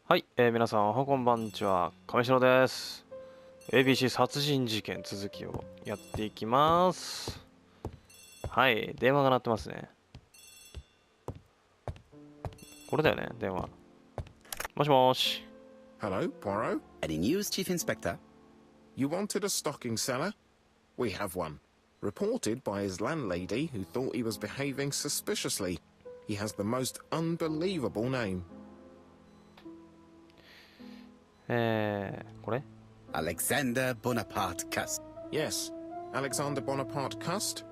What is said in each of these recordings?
はい、皆さんおはこんばんちは、神しろです。ABC 殺人事件続きをやっていきます。はい、電話が鳴ってますね。これだよね、電話。もしもし。Hello, Poirot. Any news, Chief Inspector? You wanted a stocking seller? We have one. Reported by his landlady who thought he was behaving suspiciously. He has the most unbelievable name. これ Alexander Bonaparte Cust. Yes, Alexander Bonaparte Cust?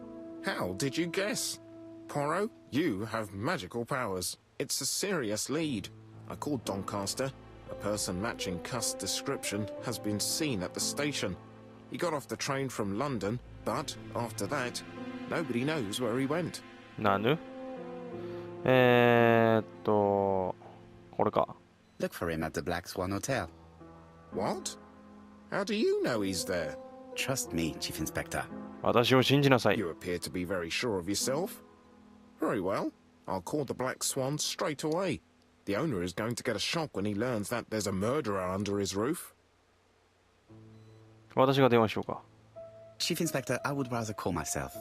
How did you guess? Poirot, you have magical powers. It's a serious lead. I called Doncaster. A person matching Cust's description has been seen at the station. He got off the train from London, but after that, nobody knows where he went. なぬこれか。Look for him at the Black Swan Hotel. What? How do you know he's there? Trust me, Chief Inspector. 私を信じなさい。You appear to be very sure of yourself. Very well. I'll call the Black Swan straight away. The owner is going to get a shock when he learns that there's a murderer under his roof. 私が電話しようか。Chief Inspector, I would rather call myself.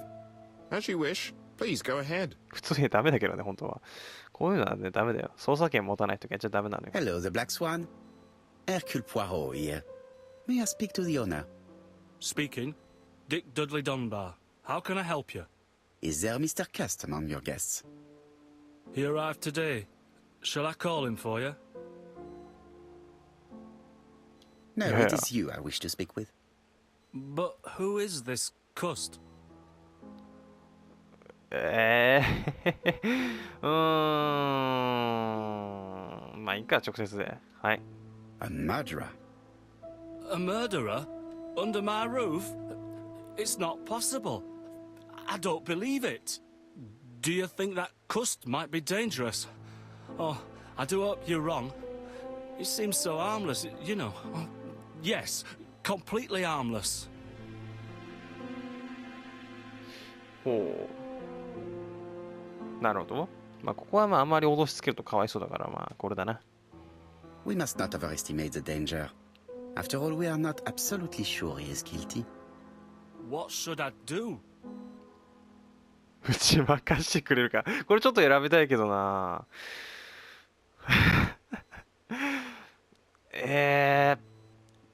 As you wish. Please go ahead. 普通にダメだけどね、本当は。こういうのはね、ダメだよ。捜査権持たないとやっちゃダメなのよ。Hello, the Black Swan. Hercule Poirot here. May I speak to the owner? Speaking. Dick Dudley Dunbar. How can I help you? Is there Mr. Cust among your guests? He arrived today. Shall I call him for you? No, Yeah. it is you I wish to speak with. But who is this Cust? うーん。まあいいか、直接で。はい。A murderer. A murderer? Under my roof? It's not possible. I don't believe it. Do you think that Cust might be dangerous? Oh, I do hope you're wrong. He seems so harmless, you know. Yes, completely harmless. ほう。なるほど。まあここはまああんまり脅しつけるとかわいそうだからまあこれだな。We must not overestimate the danger. After all, we are not absolutely sure he is guilty. What should I do? うち任してくれるか。これちょっと選びたいけどな。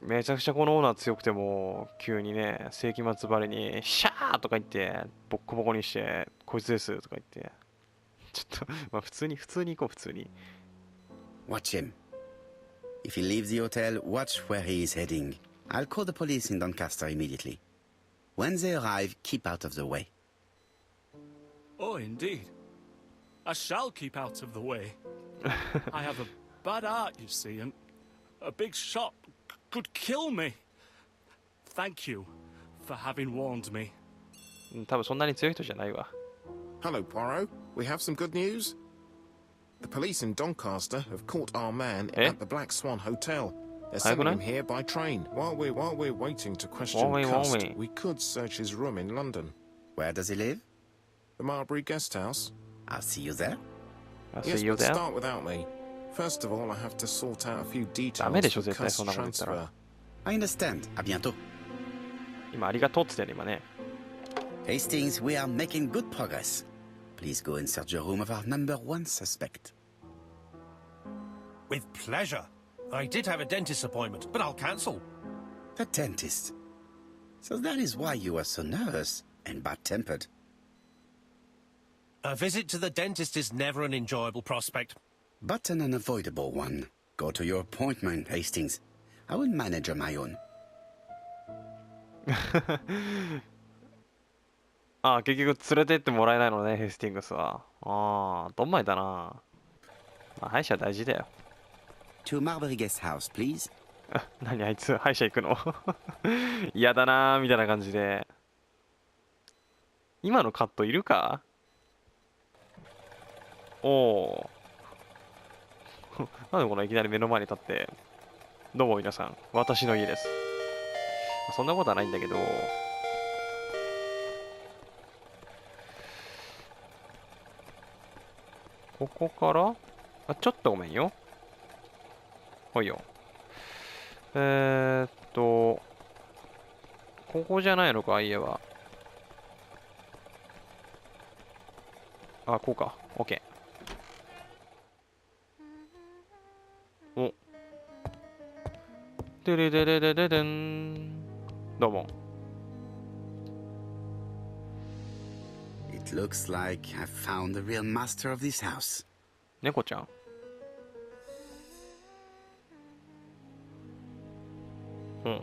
めちゃくちゃこのオーナー強くても急にね世紀末ばりにシャーとか言ってボッコボコにしてこいつですとか言ってちょっとまあ普通に行こう普通に。 Watch him. If he leaves the hotel, watch where he is heading. I'll call the police in Doncaster immediately. When they arrive, keep out of the way. Oh, indeed. I shall keep out of the way. I have a bad heart, you see, and a big shot could kill me. Thank you for having warned me. 多分そんなに強い人じゃないわ。 Hello, Poirot. We have some good news. The police in Doncaster have caught our man Eh? at the Black Swan Hotel. They're Hi, sending Gunnar. him here by train. While we're waiting to question While Cust, we- we could search his room in London. Where does he live? The Marbury Guest House. I'll see you there. I'll Yes, see you but there. start without me. First of all, I have to sort out a few ダメで details しょ for 絶対 Cust's そんなこと言ったら。 transfer. I understand. À bientôt. 今ありがとうって言ってたよね今ね。 Hastings, we are making good progress. Please go and search the room of our number one suspect. With pleasure. I did have a dentist appointment, but I'll cancel. The dentist. So that is why you were so nervous and bad-tempered. A visit to the dentist is never an enjoyable prospect. But an unavoidable one. Go to your appointment, Hastings. I will manage on my own. ああ結局連れてってもらえないのねヘスティングスは。ああどんまいだな。まあ歯医者大事だよ。 To Marbury Guest House, please. 何あいつ歯医者行くの嫌だなーみたいな感じで。今のカットいるか。おおなんでこのいきなり目の前に立ってどうも皆さん私の家です。そんなことはないんだけどここからあちょっとごめんよ。ほいよ。ここじゃないのか、家は。あ、こうか。オッケー。お。でれでれれれれん。どうも。It looks like I've found the real master of this house. 猫ちゃん。うん。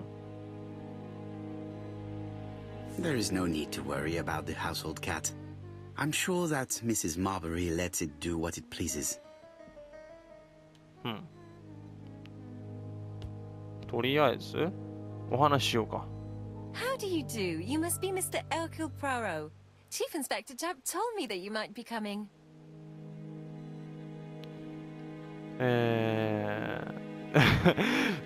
There is no need to worry about the household cat. I'm sure that Mrs. Marbury lets it do what it pleases. うん。とりあえず、お話ししようか。How do you do? You must be Mr. Hercule Poirot. Chief Inspector Japp told me that you might be coming.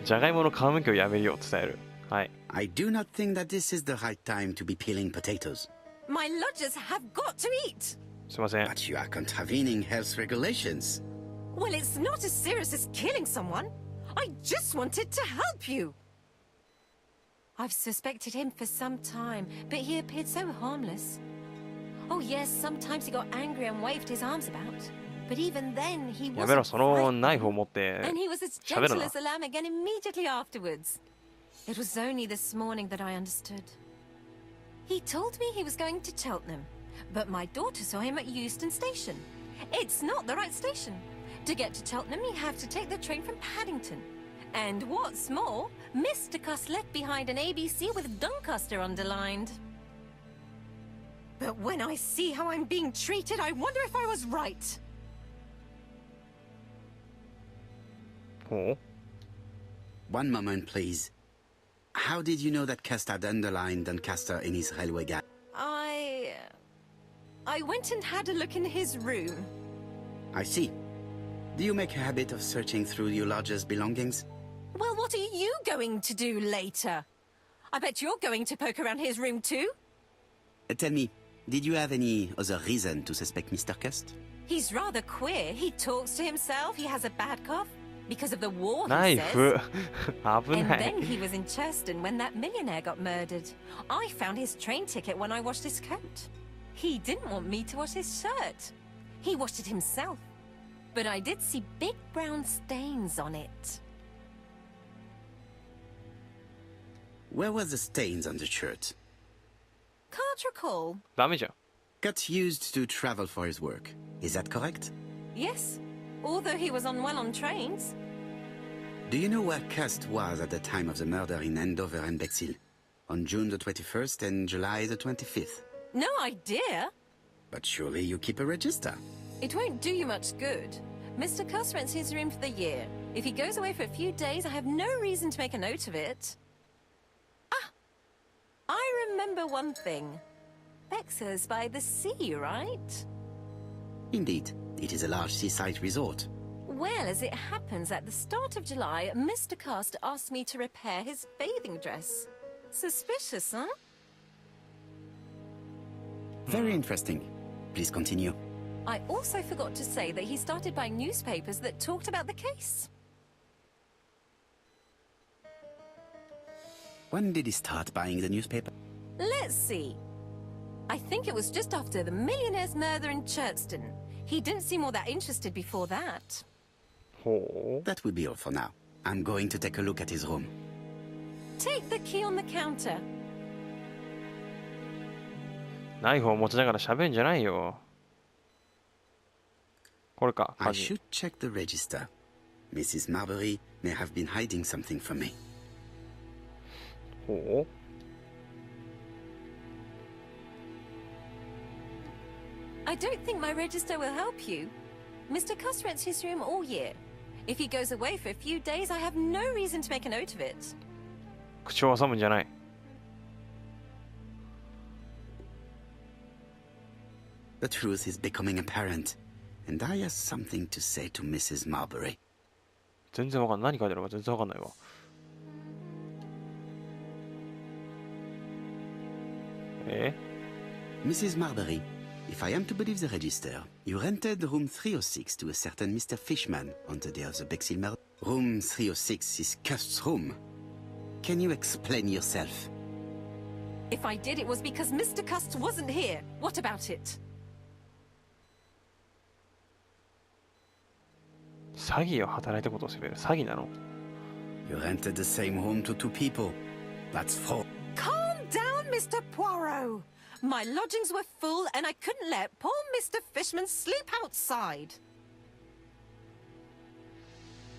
じゃがいもの皮むきをやめるよう伝える。はい。I do not think that this is the right time to be peeling potatoes. My lodgers have got to eat. すいません。 But you are contravening health regulations. Well, it's not as serious as killing someone. I just wanted to help you. I've suspected him for some time, but he appeared so harmless. Oh yes, sometimes he got angry and waved his arms about. But even then, he やめろ、 wasn't その frightened. ナイフを持って And he was as 喋る gentle な。 as a lamb again immediately afterwards. It was only this morning that I understood. He told me he was going to Cheltenham, but my daughter saw him at Euston Station. It's not the right station. To get to Cheltenham, you have to take the train from Paddington. And what's more, Mr. Cuss left behind an ABC with Doncaster underlined. But when I see how I'm being treated, I wonder if I was right. ほう One moment, please. How did you know that Cust had underlined Doncaster in his railway guide? I went and had a look in his room. I see. Do you make a habit of searching through your lodger's belongings? Well, what are you going to do later? I bet you're going to poke around his room too. Tell me, did you have any other reason to suspect Mr. Cust? He's rather queer. He talks to himself. He has a bad cough because of the war, ナ he イ says. フ危 And な then い。 he was in Churston when that millionaire got murdered. I found his train ticket when I washed his coat. He didn't want me to wash his shirt. He washed it himself. But I did see big brown stains on it. Where were the stains on the shirt? Can't recall. ダメじゃん。 Cut used to travel for his work. Is that correct? Yes, although he was unwell on trains. Do you know where Cust was at the time of the murder in Andover and Bexhill? On June the 21st and July the 25th? No idea. But surely you keep a register. It won't do you much good. Mr. Cuss rents his room for the year. If he goes away for a few days, I have no reason to make a note of it. Ah! I remember one thing. Bexhill's by the sea, right? Indeed, it is a large seaside resort. Well, as it happens, at the start of July, Mr. Cust asked me to repair his bathing dress. Suspicious, huh? Very interesting. Please continue. I also forgot to say that he started buying newspapers that talked about the case. When did he start buying the newspaper? Let's see. I think it was just after the millionaire's murder in Churchton. He didn't seem all that interested before that. ほう。 That will be all for now. I'm going to take a look at his room. Take the key on the counter. ナイフを持ちながら喋るんじゃないよ。これか、 I 鍵。 should check the register. Mrs. Marbury may have been hiding something from me. ほう。 I don't think my register will help you. Mr. Cuss rents his room all year. If he goes away for a few days, I have no reason to make a note of it. 口を挟むんじゃない。 The truth is becoming apparent, and I have something to say to Mrs. Marbury. 全然わかんない。何書いてあるか全然わかんないわ。Mrs. Marbury, if I am to believe the register, you rented room 306 to a certain Mr. Fishman on the day of the Bexhill murder. Room 306 is Cust's room. Can you explain yourself? If I did, it was because Mr. Cust wasn't here. What about it? 詐欺を働いたことをする。詐欺なの？ You rented the same room to 2 people. That's 4. Calm down, Mr. Poirot. My lodgings were full and I couldn't let poor Mr. Fishman sleep outside.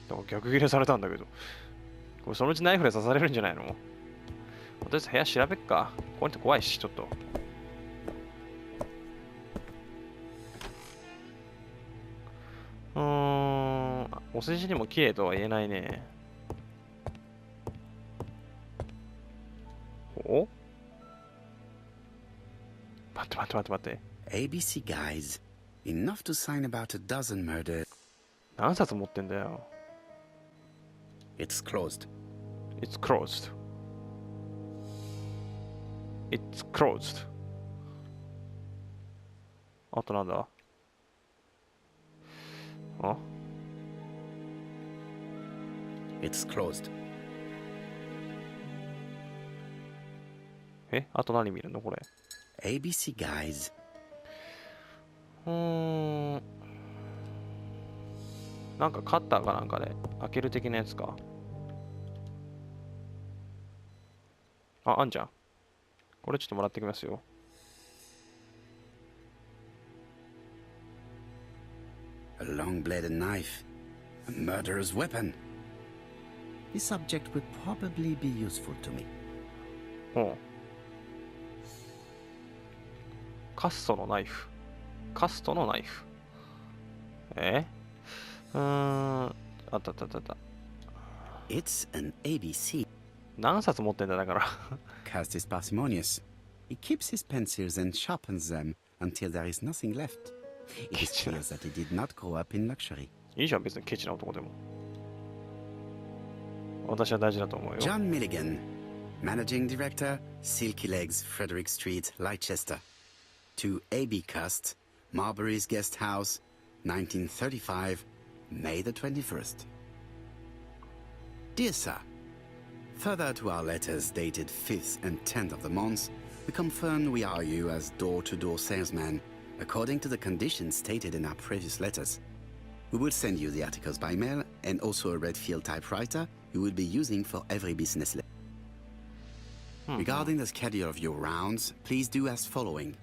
だから逆ギレされたんだけど。これそのうちナイフで刺されるんじゃないの？とりあえず部屋調べっか。これって怖いし、ちょっと。お世辞にも綺麗とは言えないね。お？待って。ABC guys. Enough to sign about a dozen murders. 何冊持ってんだよ。It's closed. It's closed. It's closed. あとなんだ？あ？ It's closed. あと何見るのこれ。ABC guys. なんかカッターかなんかで開ける的なやつか。あんじゃん。これちょっともらってきますよ。A long-bladed knife. A murderer's weapon. This object would probably be useful to me. カストのナイフ。あった。It's an ABC. 何冊持ってんだだから。Cast is parsimonious. He keeps his pencils and sharpens them until there is nothing left. It is clear that he did not grow up in luxury. いいじゃん、別にケチな男でも。私は大事だと思うよ。John Milligan, Managing Director, Silky Legs, Frederick Street, Leicester. To A.B. Cust, Marbury's Guest House, 1935, May the 21st. Dear Sir, further to our letters dated 5th and 10th of the month, we confirm we are you as door-to-door salesman, according to the conditions stated in our previous letters. We will send you the articles by mail and also a Redfield typewriter you will be using for every business letter. Regarding the schedule of your rounds, please do as following.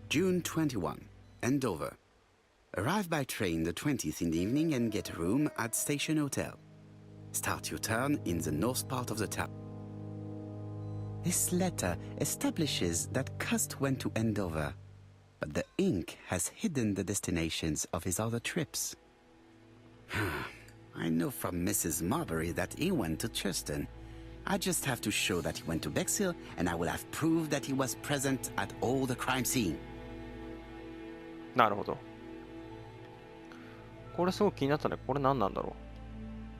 June 21, Andover. Arrive by train the 20th in the evening and get a room at Station Hotel. Start your turn in the north part of the town. This letter establishes that Cust went to Andover, but the ink has hidden the destinations of his other trips. I know from Mrs. Marbury that he went to Churston. I just have to show that he went to Bexhill, and I will have proved that he was present at all the crime scene. なるほど。これすごく気になったね。これ何なんだろ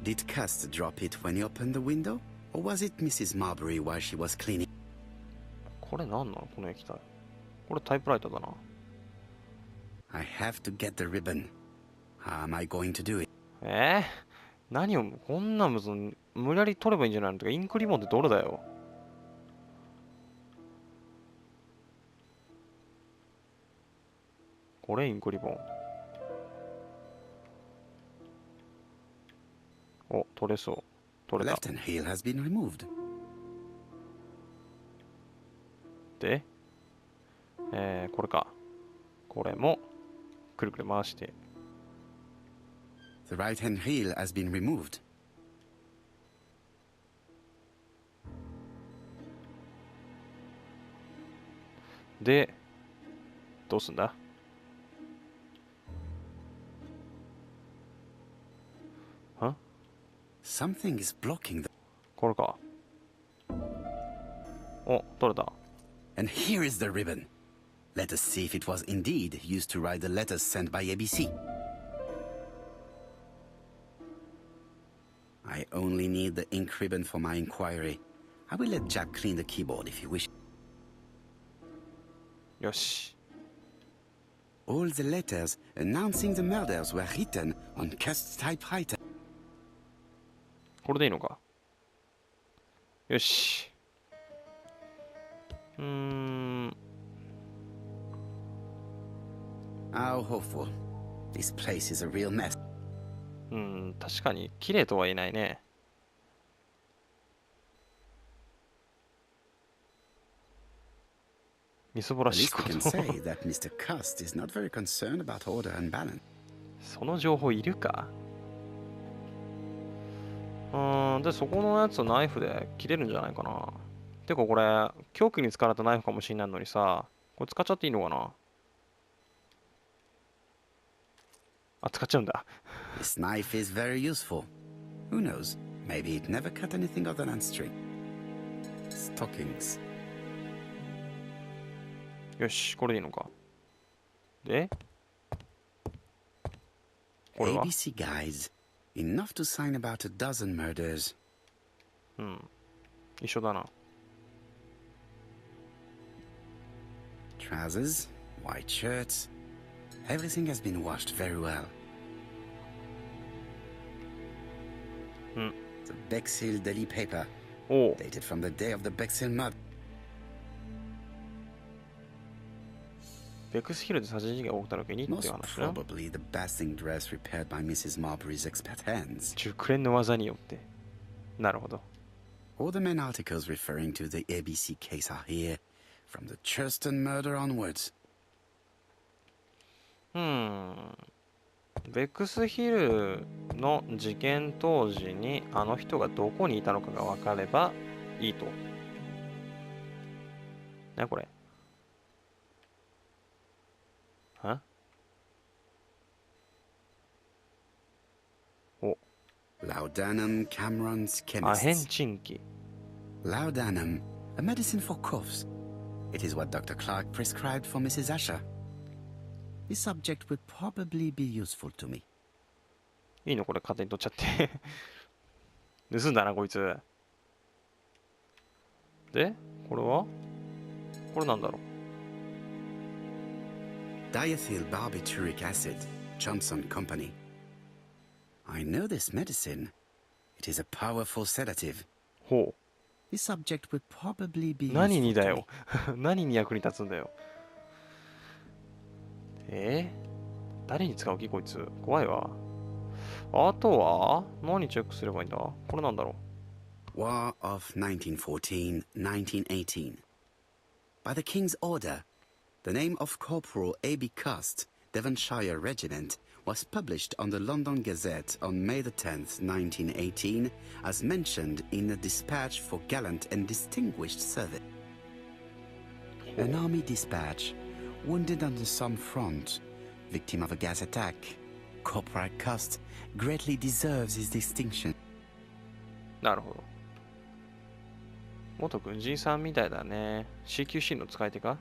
う。 Did Cust drop it when he opened the window? Or was it Mrs. Marbury while she was cleaning? これ何なのこの液体。これタイプライターだな。I have to get the ribbon. How am I going to do it? 何を、こんなむずん、無理やり取ればいいんじゃないのとか、インクリボンってどれだよ。これインクリボン。お、取れそう。取れた。 Left hand heel has been removed. で、これか。これも、くるくる回して。The right hand heel has been removed. で、どうすんだ？は？ Something is blocking the... これか。お、取れた。And here is the ribbon. Let us see if it was indeed used to write the letters sent by ABC. I only need the ink ribbon for my inquiry. I will let Jack clean the keyboard if you wish. よし。 All the letters announcing the murders were written on Cust's typewriter. これでいいのか。よし。How hopeful. This place is a real mess. 確かに綺麗とは言えないね。みそぼら At しい least こ we can と。 say that Mr. Cust is not very concerned about order and balance. その情報いるか。で、そこのやつをナイフで切れるんじゃないかな。てかこれ、凶器に使われたナイフかもしれないのにさ、これ使っちゃっていいのかな。あ、使っちゃうんだ。This knife is very useful. Who knows? Maybe it never cut anything other than string. Stockings. よし、これでいいのか。で、これは ABC guides. Enough to sign about a dozen murders. 一緒だな。Trousers, white shirts. Everything has been washed very well. The Bexhill daily paper, おう。 dated from the day of the Bexhill murder. ベクスヒルで殺人事件が起きた時にっていう Most 話な。 probably the basting dress repaired by Mrs. Marbury's expert hands. 熟練の技によって。なるほど。All the main articles referring to the ABC case are here, from the Churston murder onwards. ベクスヒルの事件当時にあの人がどこにいたのかが分かればいいと。なこれ。はお。 Laudanum Cameron's アヘン chemist. チンキ。 Laudanum, a medicine for coughs. It is what Dr. Clark prescribed for Mrs. Asher. This subject would probably be useful to me. いいのこれ勝手に取っちゃって盗んだなこいつ。でこれはこれなんだろう。 Diethyl barbituric acid, Johnson Company. I know this medicine. It is a powerful sedative. ほ This subject would probably be う。何に useful だ to よ。何に役に立つんだよ。誰に使う気こいつ。怖いわ。あとは何チェックすればいいんだ。これなんだろ me. War of 1914-1918. By the King's order, the name of Corporal A.B. Cust, Devonshire Regiment, was published on the London Gazette on May the 10th, 1918, as mentioned in a dispatch for gallant and distinguished service. An army dispatch, wounded on the Somme front, victim of a gas attack. Corporal Cust greatly deserves his distinction. う。なるほど。元軍人さんみたいだね。CQC の使い手か。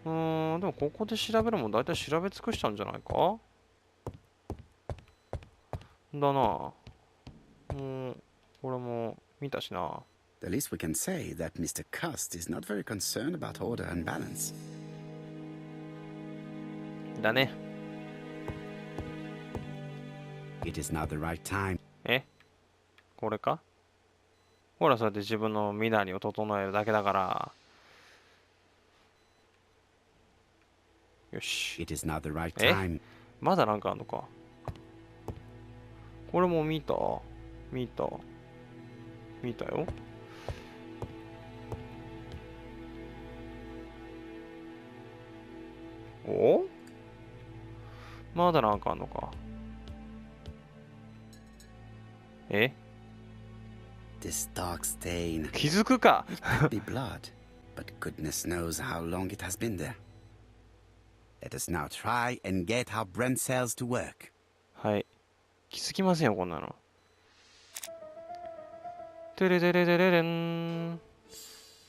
でもここで調べるもん大体調べ尽くしたんじゃないかだな。これも見たしな。 The least we can say that Mr. Cust is not very concerned about order and balance. だね。 It is not the right time. これか。ほらそうやって自分の身なりを整えるだけだから。よし。 It is not the right え time. まだなんかあんのか。これも見たよ。おまだなんかあんのか。This dark stain 気づくか。 could be blood, but goodness knows how long it has been there. Let us now try and get our brain cells to work. はい。気づきませんよ、こんなの。てれれれれれれん。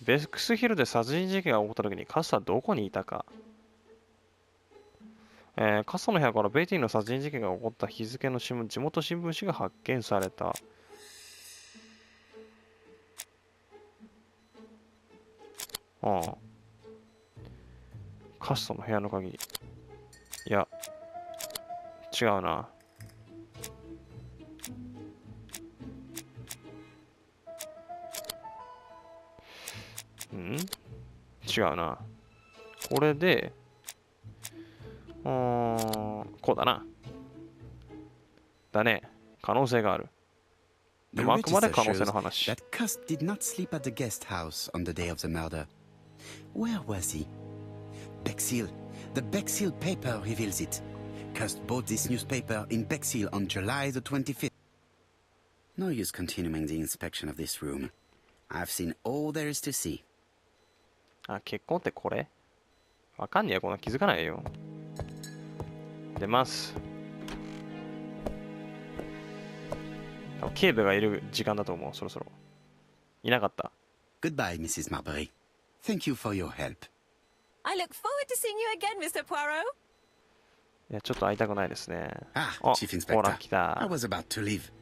ベックスヒルで殺人事件が起こった時にカスはどこにいたか。カスの部屋からベティの殺人事件が起こった日付の地元新聞紙が発見された。ああ。カスの部屋の鍵。いや、違うな。違うな。これで、こうだな。だね。可能性がある。で The もあくまで register 可能性 shows の話。 that Cust did not sleep at the guest house on the day of the murder. Where was he? Bexhill. The Bexhill paper reveals it. Cust bought this newspaper in Bexhill on July the 25th. No use continuing the inspection of this room. I've seen all there is to see. あ、結婚ってこれわかんねえよ、こんな気づかないよ。出ます。多分警部がいる時間だと思う、そろそろ。いなかった。Goodbye, Mrs. Marbury. Thank you for your help. I look forward to seeing you again, Mr. Poirot. いや、ちょっと会いたくないですね。 Ah, あ、 Chief ほら、 Inspector. 来た I。was about to leave.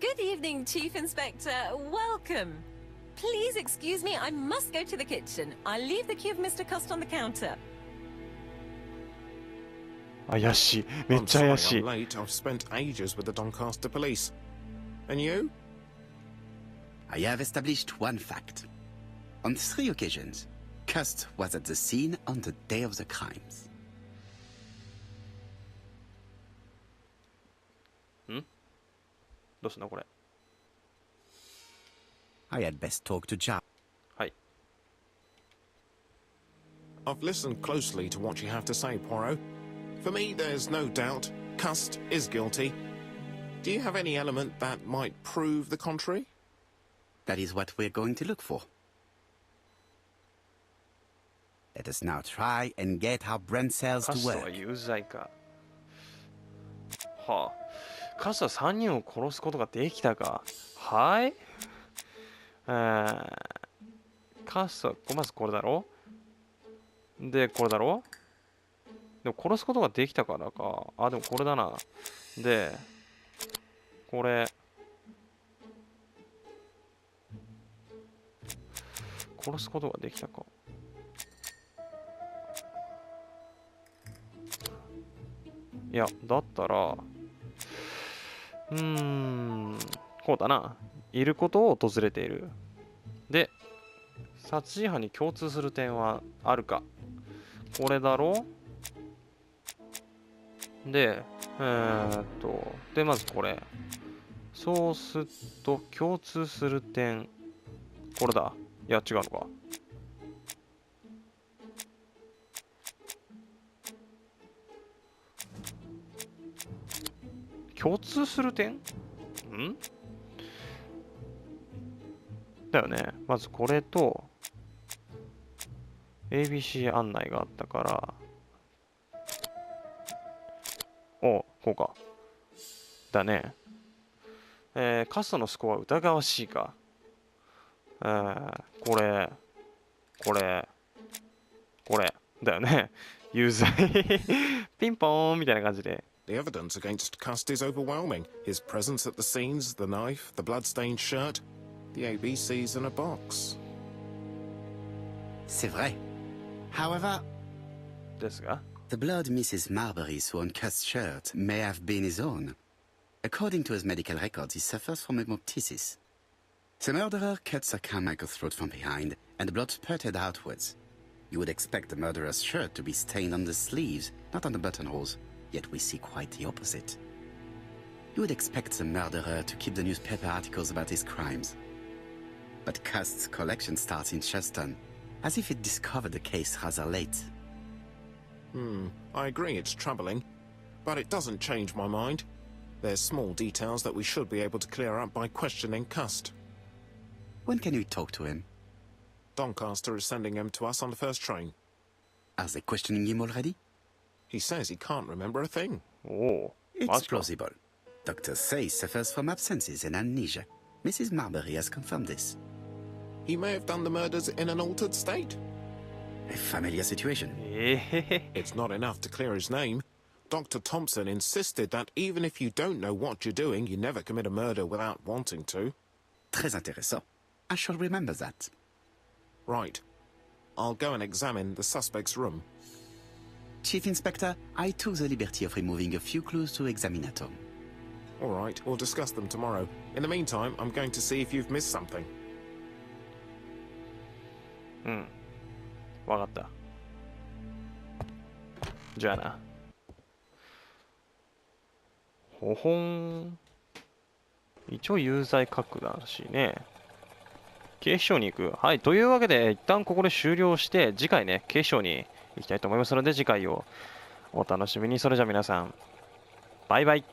Good evening, Chief Inspector. Welcome. Please excuse me, I must go to the kitchen. I'll leave the key of Mr. Cust on the counter. 怪しい。めっ I'm ちゃ sorry 怪しい I'm。late. I've spent ages with the Doncaster police. And you? I have established one fact. On 3 occasions, Cust was at the scene on the day of the crimes. どうすんのこれ。 I had best talk to Jar. はい。 I've listened closely to what you have to say, Poirot. For me, there's no doubt Cust is guilty. Do you have any element that might prove the contrary? That is what we're going to look for. Let us now try and get our brain cells カ to ストは work. 有罪か。はあ。カストは3人を殺すことができたか。はい。カストは、まずこれだろ。で、これだろ。でも殺すことができたからか。あ、でもこれだな。で、これ。殺すことができたか。いや、だったら、こうだな。いることを訪れている。で、殺人犯に共通する点はあるか。これだろ。で、で、まずこれ。そうすると、共通する点、これだ。いや、違うのか。共通する点だよね。まずこれと ABC 案内があったから、こうか。だね。カストのスコア疑わしいか。これだよね。有罪ピンポーンみたいな感じで。The evidence against Cust is overwhelming. His presence at the scenes, the knife, the blood-stained shirt, the ABCs in a box. C'est vrai. However, ですが、 the blood Mrs. Marbury saw on Cust's shirt may have been his own. According to his medical records, he suffers from hemoptysis. The murderer cut Sir Carmichael's throat from behind, and the blood spurted outwards. You would expect the murderer's shirt to be stained on the sleeves, not on the buttonholes. Yet we see quite the opposite. You would expect the murderer to keep the newspaper articles about his crimes. But Cust's collection starts in Cheston, as if it discovered the case rather late. I agree it's troubling, but it doesn't change my mind. There's small details that we should be able to clear up by questioning Cust. When can we talk to him? Doncaster is sending him to us on the first train. Are they questioning him already? He says he can't remember a thing. おお、マ It's ジか。 plausible. Doctors say he suffers from absences and amnesia. Mrs. Marbury has confirmed this. He may have done the murders in an altered state. A familiar situation. It's not enough to clear his name. Dr. Thompson insisted that even if you don't know what you're doing, you never commit a murder without wanting to. Très intéressant. I shall remember that. Right. I'll go and examine the suspect's room. Chief Inspector, I took the liberty of removing a few clues to Examinatum. All right, we'll discuss them tomorrow. In the meantime, I'm going to see if you've missed something. うん。わかった。じゃあな。ほほん。一応有罪確だしね。警視庁に行く。はい。というわけで、一旦ここで終了して、次回ね、警視庁に行きたいと思いますので、次回をお楽しみに。それじゃあ皆さん、バイバイ。